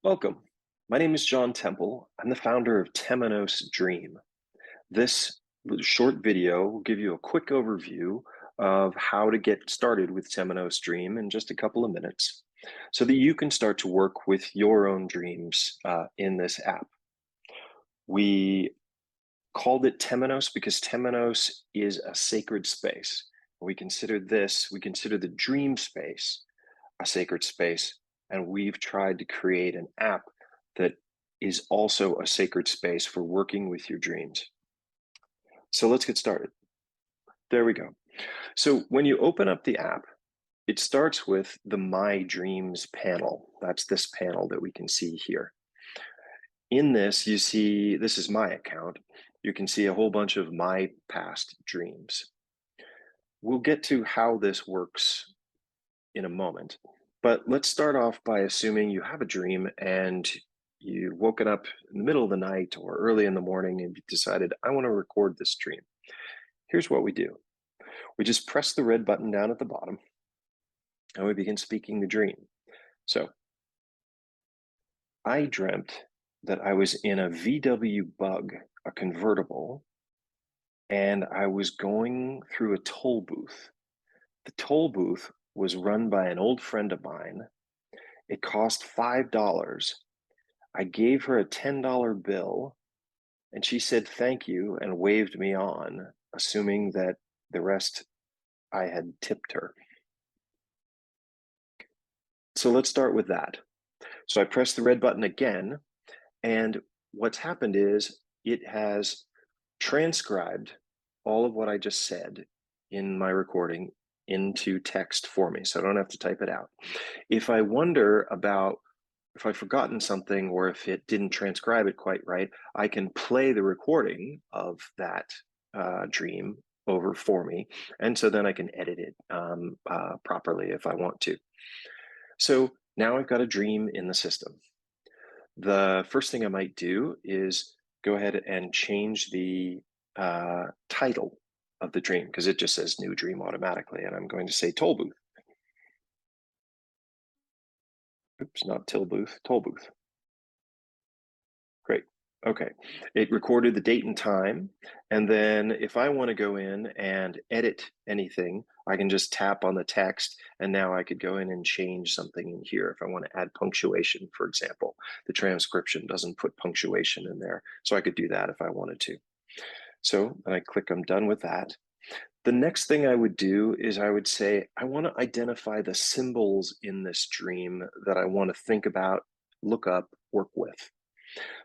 Welcome. My name is John Temple. I'm the founder of Temenos Dream. This short video will give you a quick overview of how to get started with Temenos Dream in just a couple of minutes so that you can start to work with your own dreams in this app. We called it Temenos because Temenos is a sacred space. We consider the dream space a sacred space, and we've tried to create an app that is also a sacred space for working with your dreams. So let's get started. There we go. So when you open up the app, it starts with the My Dreams panel. That's this panel that we can see here. In this, you see, this is my account. You can see a whole bunch of my past dreams. We'll get to how this works in a moment. But let's start off by assuming you have a dream and you woken up in the middle of the night or early in the morning and you decided, I want to record this dream. Here's what we do. We just press the red button down at the bottom and we begin speaking the dream. So I dreamt that I was in a VW Bug, a convertible, and I was going through a toll booth. The toll booth was run by an old friend of mine. It cost $5. I gave her a $10 bill and she said thank you and waved me on, assuming that the rest I had tipped her. So let's start with that. So I pressed the red button again, and what's happened is it has transcribed all of what I just said in my recording into text for me, so I don't have to type it out. If I wonder about if I've forgotten something or if it didn't transcribe it quite right, I can play the recording of that dream over for me. And so then I can edit it properly if I want to. So now I've got a dream in the system. The first thing I might do is go ahead and change the title of the dream because it just says new dream automatically. And I'm going to say toll booth. Oops, not till booth, toll booth. Great. Okay. It recorded the date and time. And then if I want to go in and edit anything, I can just tap on the text. And now I could go in and change something in here. If I want to add punctuation, for example, the transcription doesn't put punctuation in there. So I could do that if I wanted to. So then I click, I'm done with that. The next thing I would do is I would say, I want to identify the symbols in this dream that I want to think about, look up, work with.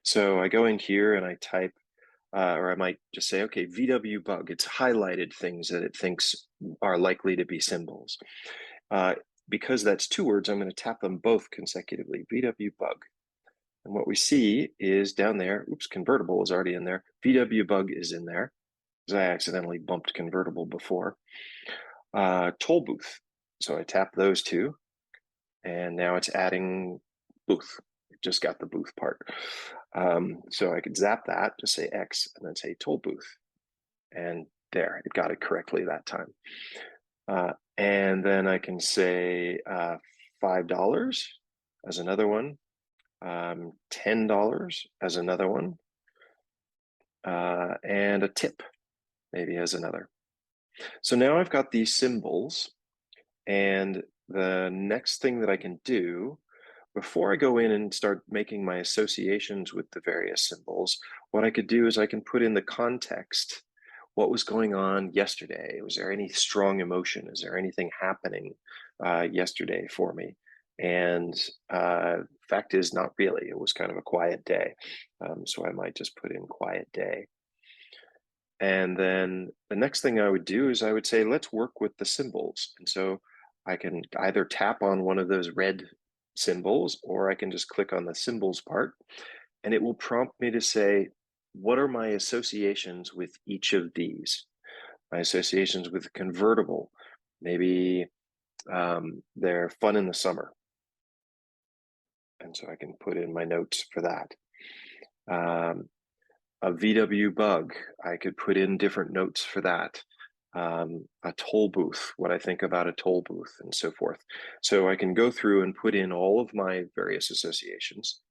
So I go in here and I type, or I might just say, okay, VW bug. It's highlighted things that it thinks are likely to be symbols. Because that's two words, I'm going to tap them both consecutively, VW bug. And what we see is down there, oops, convertible is already in there. VW bug is in there because I accidentally bumped convertible before. Toll booth. So I tap those two and now it's adding booth. Just got the booth part. So I could zap that, just say X and then say toll booth. And there, it got it correctly that time. And then I can say $5 as another one, $10 as another one, and a tip maybe as another. So now I've got these symbols, and the next thing that I can do before I go in and start making my associations with the various symbols, what I could do is I can put in the context. What was going on yesterday? Was there any strong emotion? Is there anything happening yesterday for me? And fact is, not really. It was kind of a quiet day. So I might just put in quiet day. And then the next thing I would do is I would say, let's work with the symbols. And so I can either tap on one of those red symbols, or I can just click on the symbols part, and it will prompt me to say, what are my associations with each of these? My associations with convertible, maybe they're fun in the summer. And so I can put in my notes for that. A VW bug, I could put in different notes for that. A toll booth, what I think about a toll booth, and so forth. So I can go through and put in all of my various associations.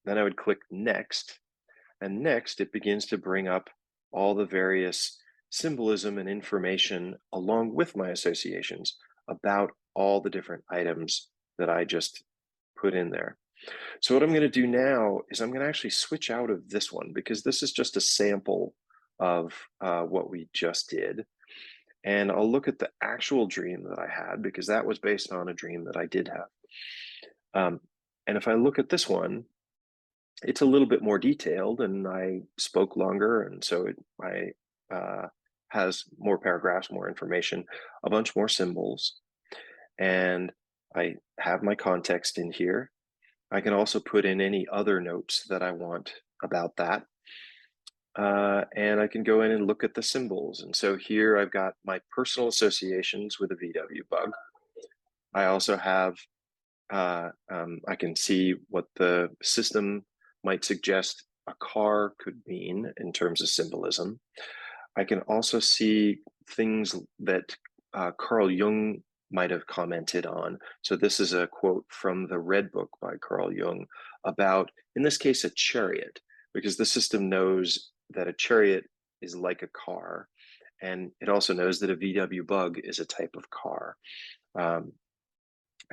Then I would click next, and next it begins to bring up all the various symbolism and information along with my associations about all the different items that I just put in there. So what I'm going to do now is I'm going to actually switch out of this one, because this is just a sample of what we just did. And I'll look at the actual dream that I had, because that was based on a dream that I did have. And if I look at this one, it's a little bit more detailed, and I spoke longer, and so it has more paragraphs, more information, a bunch more symbols, and I have my context in here. I can also put in any other notes that I want about that. And I can go in and look at the symbols. And so here I've got my personal associations with a VW bug. I also have, I can see what the system might suggest a car could mean in terms of symbolism. I can also see things that Carl Jung might have commented on. So this is a quote from the Red Book by Carl Jung about, in this case, a chariot, because the system knows that a chariot is like a car, and it also knows that a VW bug is a type of car. And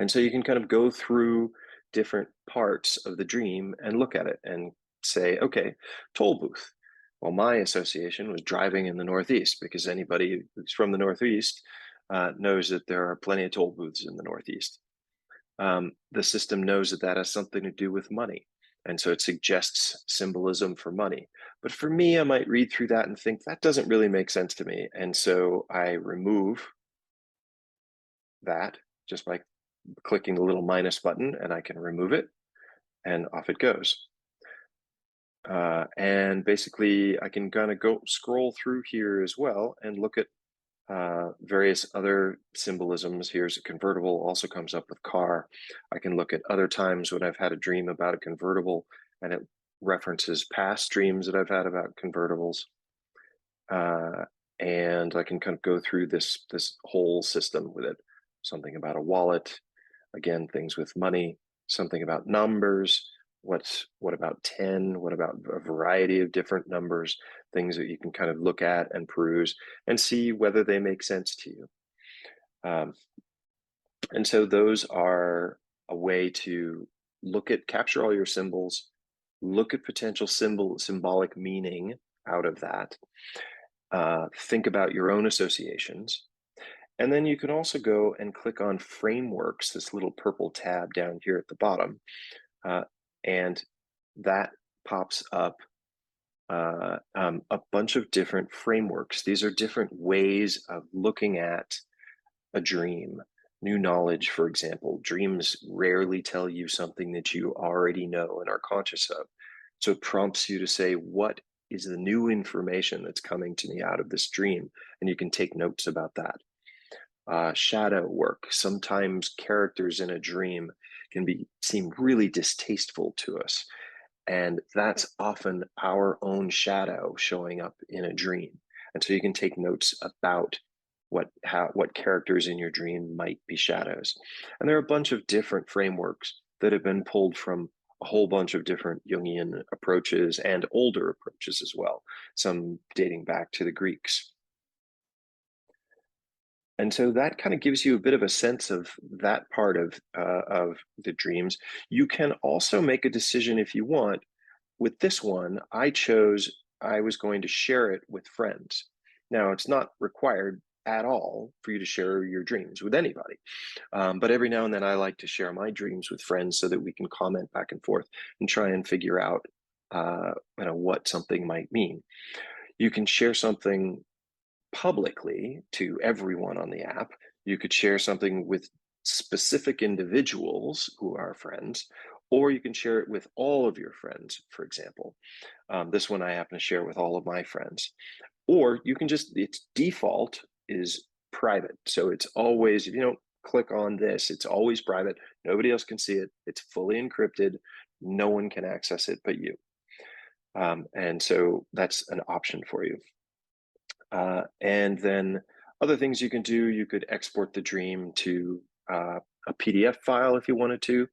so you can kind of go through different parts of the dream and look at it and say, okay, toll booth. Well, my association was driving in the Northeast, because anybody who's from the Northeast knows that there are plenty of toll booths in the Northeast. The system knows that that has something to do with money, and so it suggests symbolism for money. But for me, I might read through that and think that doesn't really make sense to me, and so I remove that just by clicking the little minus button, and I can remove it, and off it goes. And basically, I can kind of go scroll through here as well and look at various other symbolisms. Here's a convertible, also comes up with car. I can look at other times when I've had a dream about a convertible, and it references past dreams that I've had about convertibles. And I can kind of go through this whole system with it. Something about a wallet, again, things with money, something about numbers. What about 10? What about a variety of different numbers, things that you can kind of look at and peruse and see whether they make sense to you. And so those are a way to capture all your symbols, look at potential symbolic meaning out of that, think about your own associations. And then you can also go and click on frameworks, this little purple tab down here at the bottom. And that pops up a bunch of different frameworks. These are different ways of looking at a dream. New knowledge, for example. Dreams rarely tell you something that you already know and are conscious of. So it prompts you to say, what is the new information that's coming to me out of this dream? And you can take notes about that. Shadow work. Sometimes characters in a dream can seem really distasteful to us, and that's often our own shadow showing up in a dream. And so you can take notes about what characters in your dream might be shadows. And there are a bunch of different frameworks that have been pulled from a whole bunch of different Jungian approaches and older approaches as well, some dating back to the Greeks. And so that kind of gives you a bit of a sense of that part of the dreams. You can also make a decision if you want. With this one, I was going to share it with friends. Now, it's not required at all for you to share your dreams with anybody. But every now and then I like to share my dreams with friends so that we can comment back and forth and try and figure out what something might mean. You can share something publicly to everyone on the app. You could share something with specific individuals who are friends, or you can share it with all of your friends, for example. This one I happen to share with all of my friends. Or you can its default is private. So it's always, if you don't click on this, it's always private. Nobody else can see it. It's fully encrypted. No one can access it but you. And so that's an option for you. And then other things you can do, you could export the dream to a PDF file if you wanted to,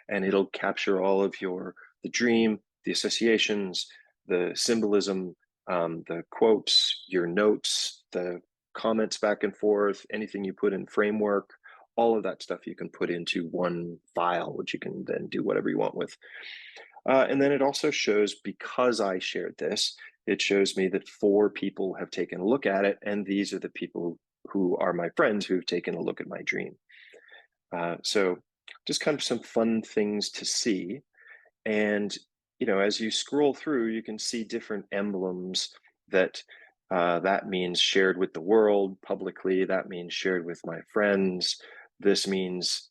and it'll capture all of the the dream, the associations, the symbolism, the quotes, your notes, the comments back and forth, anything you put in framework, all of that stuff you can put into one file, which you can then do whatever you want with. And then it also shows, because I shared this, it shows me that 4 people have taken a look at it, and these are the people who are my friends who've taken a look at my dream. So just kind of some fun things to see. And, as you scroll through, you can see different emblems that that means shared with the world publicly. That means shared with my friends. This means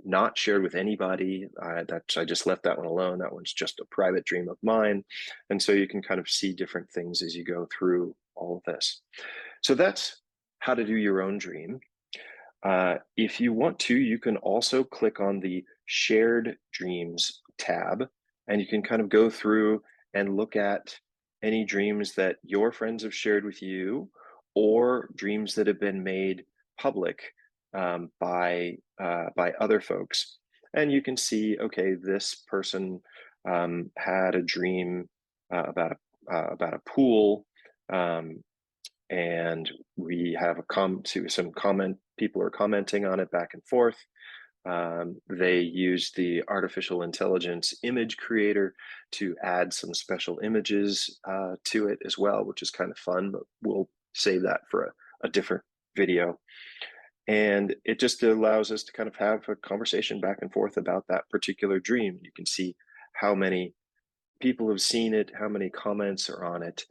not shared with anybody. I just left that one alone. That one's just a private dream of mine. And so you can kind of see different things as you go through all of this. So that's how to do your own dream. If you want to, you can also click on the Shared Dreams tab, and you can kind of go through and look at any dreams that your friends have shared with you, or dreams that have been made public by other folks. And you can see, okay, this person had a dream about a pool. And we have some comment. People are commenting on it back and forth. They use the artificial intelligence image creator to add some special images to it as well, which is kind of fun, but we'll save that for a different video. And it just allows us to kind of have a conversation back and forth about that particular dream. You can see how many people have seen it, how many comments are on it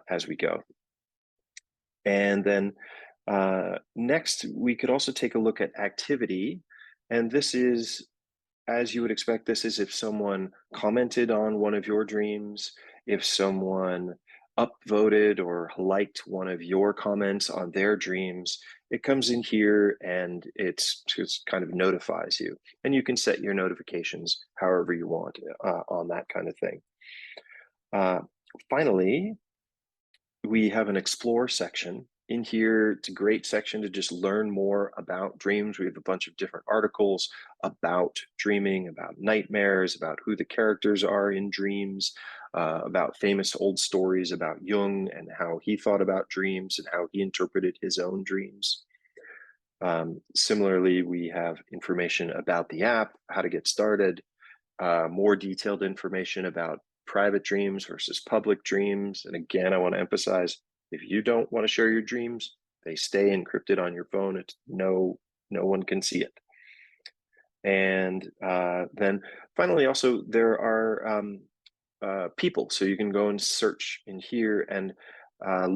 as we go. And then next, we could also take a look at activity. And this is, as you would expect, this is if someone commented on one of your dreams, if someone upvoted or liked one of your comments on their dreams, it comes in here and it just kind of notifies you. And you can set your notifications however you want on that kind of thing. Finally, we have an explore section. In here, it's a great section to just learn more about dreams. We have a bunch of different articles about dreaming, about nightmares, about who the characters are in dreams, about famous old stories about Jung and how he thought about dreams and how he interpreted his own dreams. Similarly, we have information about the app, how to get started, more detailed information about private dreams versus public dreams. And again, I want to emphasize, if you don't want to share your dreams, they stay encrypted on your phone. It's no one can see it. And then finally, also, there are people. So you can go and search in here and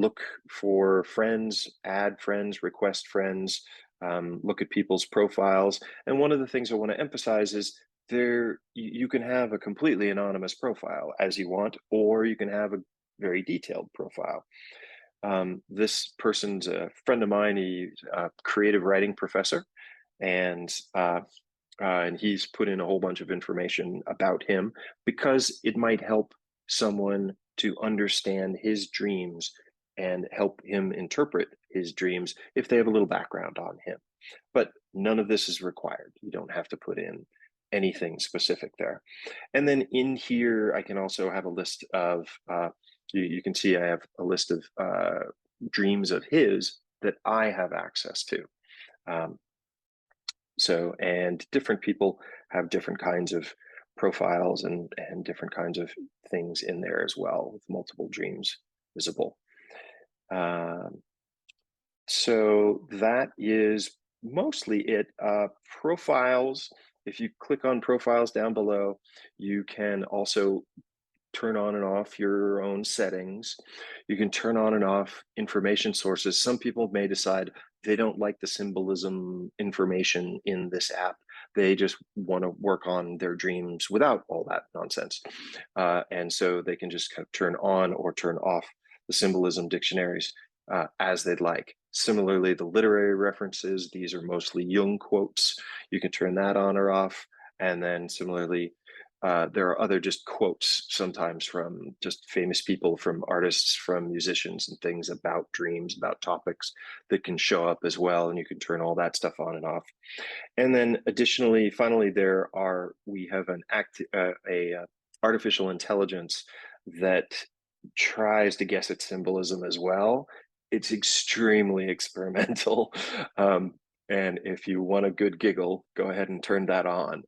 look for friends, add friends, request friends, look at people's profiles. And one of the things I want to emphasize is you can have a completely anonymous profile as you want, or you can have a very detailed profile. This person's a friend of mine. He's a creative writing professor, and he's put in a whole bunch of information about him because it might help someone to understand his dreams and help him interpret his dreams if they have a little background on him. But none of this is required. You don't have to put in anything specific there. And then in here, I can also have a list of, you can see I have a list of dreams of his that I have access to. And different people have different kinds of profiles and different kinds of things in there as well, with multiple dreams visible. So that is mostly it. Profiles, if you click on profiles down below, you can also turn on and off your own settings. You can turn on and off information sources. Some people may decide they don't like the symbolism information in this app. They just want to work on their dreams without all that nonsense. And so they can just kind of turn on or turn off the symbolism dictionaries as they'd like. Similarly, the literary references, these are mostly Jung quotes. You can turn that on or off. And then similarly, there are other just quotes sometimes from just famous people, from artists, from musicians and things about dreams, about topics that can show up as well. And you can turn all that stuff on and off. And then additionally, finally, we have artificial intelligence that tries to guess at symbolism as well. It's extremely experimental. Um, and if you want a good giggle, go ahead and turn that on.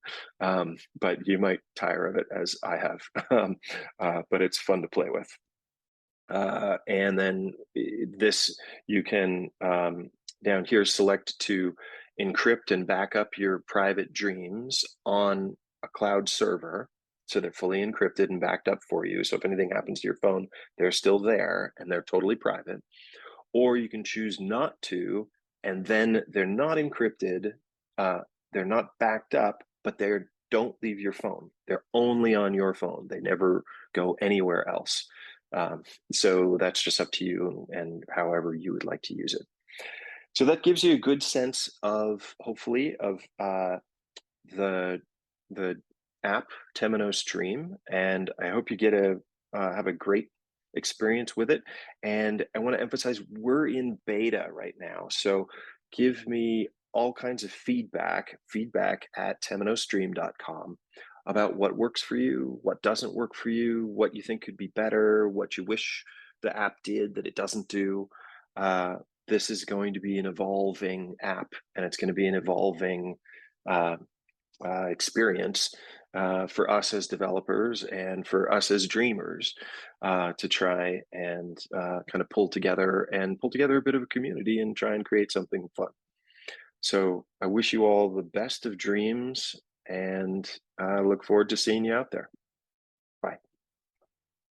But you might tire of it, as I have. But it's fun to play with. And then this, you can, down here, select to encrypt and back up your private dreams on a cloud server. So they're fully encrypted and backed up for you. So if anything happens to your phone, they're still there and they're totally private. Or you can choose not to, and then they're not encrypted, they're not backed up, but they don't leave your phone. They're only on your phone. They never go anywhere else. Um, so that's just up to you and however you would like to use it. So that gives you a good sense of, hopefully, of the app Temenos Dream, and I hope you get a have a great experience with it. And I want to emphasize we're in beta right now, so give me all kinds of feedback at temenosdream.com about what works for you, what doesn't work for you, what you think could be better, what you wish the app did that it doesn't do. This is going to be an evolving app, and it's going to be an evolving uh, experience for us as developers and for us as dreamers to try and kind of pull together a bit of a community and try and create something fun. So I wish you all the best of dreams, and I look forward to seeing you out there.